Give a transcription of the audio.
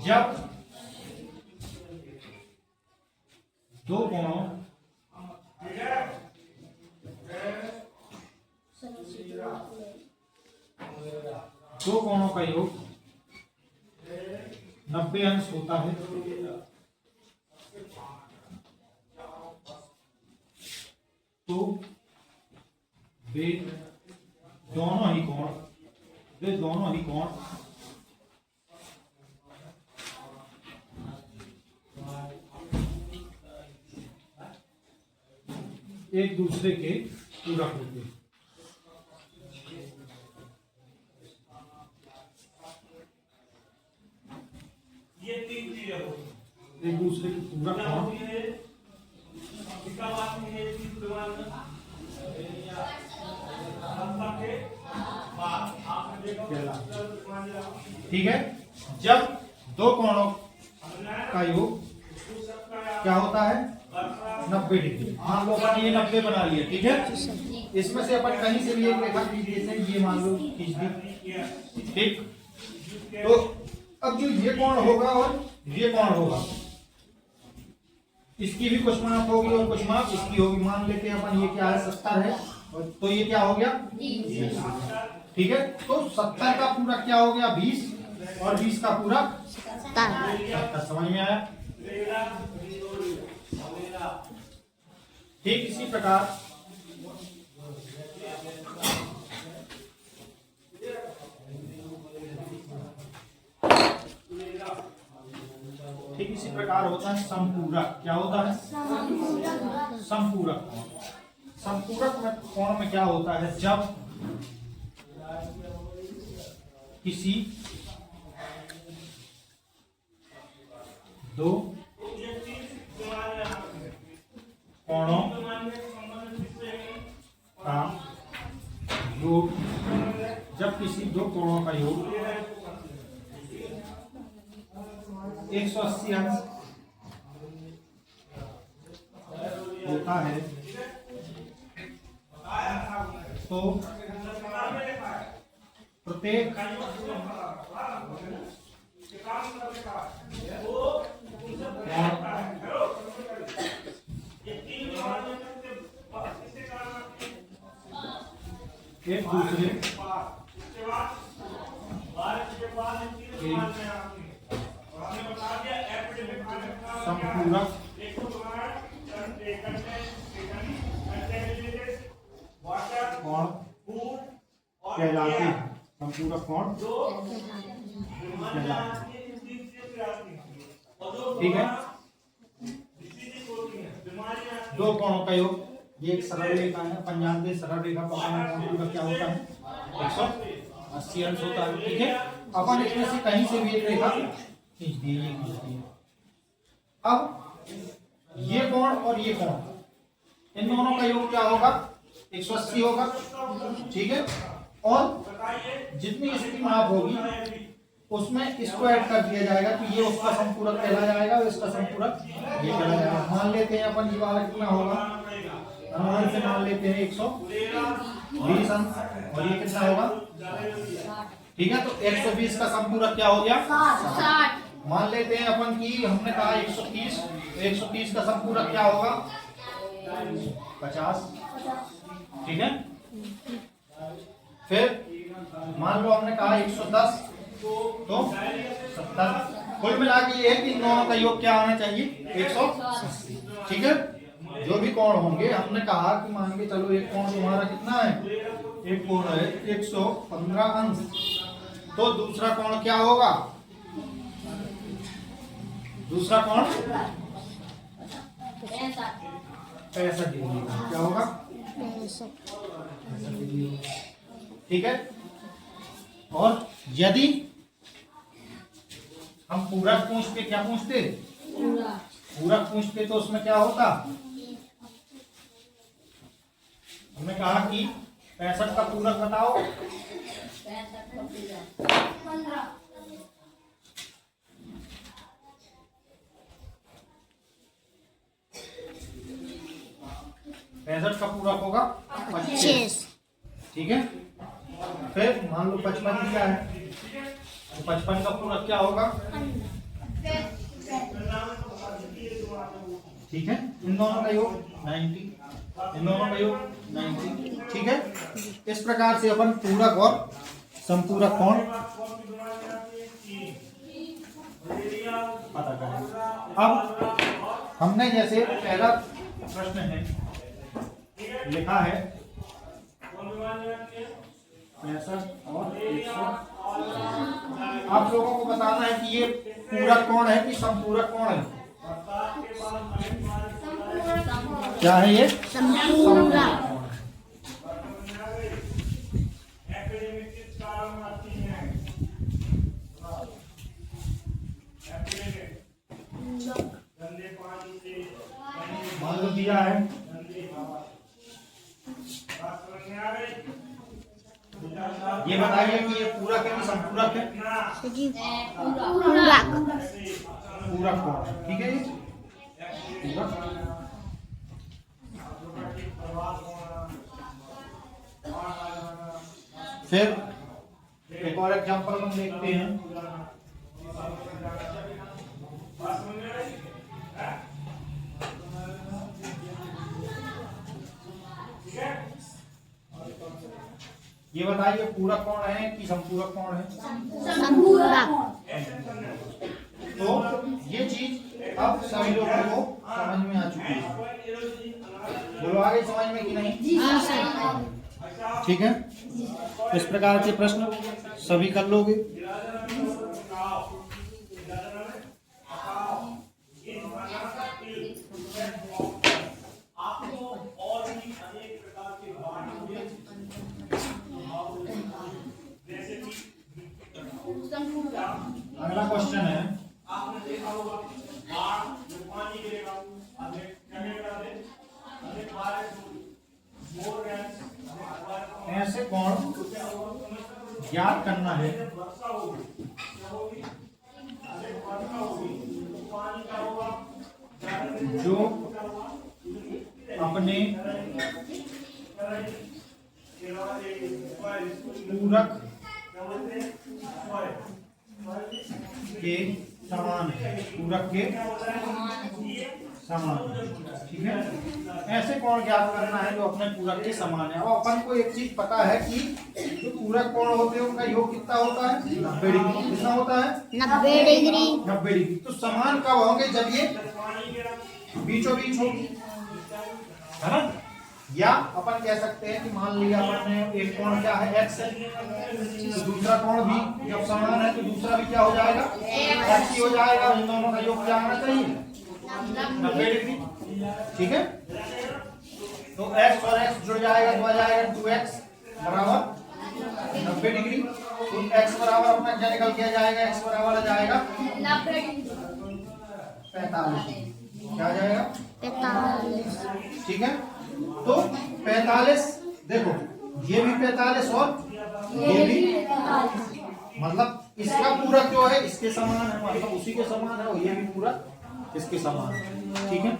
जब दो कोणों का योग 90 अंश होता है तो वे दोनों ही कोण एक दूसरे के पूरक होते हैं। एक दूसरे के पूरक कोण ठीक है। जब दो कोणों का योग क्या होता है 90 डिग्री। मान लो अपन ये 90 बना लिए, ठीक है। इसमें से अपन कहीं से भी एक रेखा खींच देते हैं, ये मान लो खींच दी, ठीक। तो अब जो ये कोण होगा और ये कोण होगा, इसकी भी कुछ माप होगी और कुछ माप इसकी होगी। मान लेते हैं अपन ये क्या है 70 है, तो ये क्या हो गया 20, ठीक है। तो 70 का पूरा क्या हो गया 20 और 20 का पूरा 70। समझ में आया? ठीक इसी प्रकार होता है संपूरक। क्या होता है संपूरक। संपूरक में कोण में क्या होता है, जब किसी दो कोणों का योग, जब किसी दो कोणों का योग 180 अंश होता है तो प्रत्येक एक दूसरे संपूरक कोण कहलाते हैं। संपूरक कोण कहलाते हैं, ठीक है। दो कोणों का योग, ये एक सरल रेखा है, अपन जानते हैं सरल रेखा का क्या होता है 180 अंश होता है, ठीक है। अपन इसमें से कहीं से भी एक रेखा खींच दी, ये खींच दी। अब ये कोण और ये कोण, इन दोनों का योग क्या होगा 180 होगा, ठीक है। और जितनी इसकी माप होगी उसमें इसको ऐड कर दिया जाएगा, तो ये उसका संपूरक कहला जाएगा और इसका संपूरक ये कहला जाएगा। मान लेते हैं अपन ये वाला कितना होगा, अनुमान से मान लेते हैं 120 अंश और ये कितना होगा, ठीक है। तो 120 का संपूरक क्या हो गया 60। मान लेते हैं अपन की हमने कहा 130, 130 का संपूरक क्या होगा 50, ठीक है। फिर मान लो हमने कहा 110 तो 70। कुल मिला के ये है कि इन दोनों का योग क्या आना चाहिए 180, ठीक है। जो भी कोण होंगे हमने कहा कि मान के चलो एक कोण तुम्हारा कितना है, एक कोण है 115 अंश, तो दूसरा कोण क्या होगा, दूसरा कोण 65 डिग्री, क्या होगा 65 डिग्री, ठीक है। और यदि हम पूरक पूछते, क्या पूछते पूरक पूछते, तो उसमें क्या होता, हमने कहा कि 65 का पूरक बताओ, 65 का पूरक होगा 25, ठीक है। फिर मान लो 55 क्या है, तो 55 का पूरक क्या होगा ठीक है, इन दोनों का योग 90, इन दोनों का योग 90, ठीक है। इस प्रकार से अपन पूरक और संपूरक कोण पता करें। अब हमने जैसे पहला प्रश्न है लिखा है 65 और 100। आप लोगों को बताना है कि ये पूरक कोण है कि संपूरक कोण है। क्या है ये? संपूरक। मान लो दिया है ये बताइए कि ये पूरक है कि संपूरक है? पूरक। पूरक कोण, ठीक है। पूरक। फिर एक और एग्जांपल हम देखते हैं। ये बताइए पूरक कोण है कि संपूरक कोण है? संपूरक। तो ये चीज अब सभी लोगों को समझ में आ चुकी है। बोलो आगे समझ में कि नहीं? हाँ सर। ठीक है, इस प्रकार के प्रश्न सभी कर लोगे। अगला क्वेश्चन है ऐसे कोण ज्ञात करना है जो अपने पूरक के समान है, पूरक के समान, ठीक है। ऐसे कोण ज्ञात करना है जो अपने पूरक के समान है। अब अपन को एक चीज पता है कि जो पूरक कोण होते हैं उनका योग कितना होता है? 90 डिग्री। कितना होता है? 90 डिग्री। 90 डिग्री। तो समान कब होंगे? जब ये बीचों बीच होगी, है ना। या अपन कह सकते हैं कि मान लिया अपन ने एक कोण क्या है? x है, तो दूसरा कोण भी जब समान है तो दूसरा भी क्या हो जाएगा? x ही हो जाएगा। इन दोनों का योग क्या आना चाहिए? 90 डिग्री, ठीक है। तो x और x जुड़ जाएगा तो आ जाएगा 2x बराबर 90 डिग्री। तो x बराबर अपना क्या निकल के जाएगा? x बराबर आ जाएगा 45 डिग्री। क्या आ जाएगा? 45। ठीक है। तो 45, देखो ये भी 45 और ये भी, मतलब इसका पूरक जो है इसके समान है, मतलब उसी के समान है, और ये भी पूरक इसके समान है, ठीक है।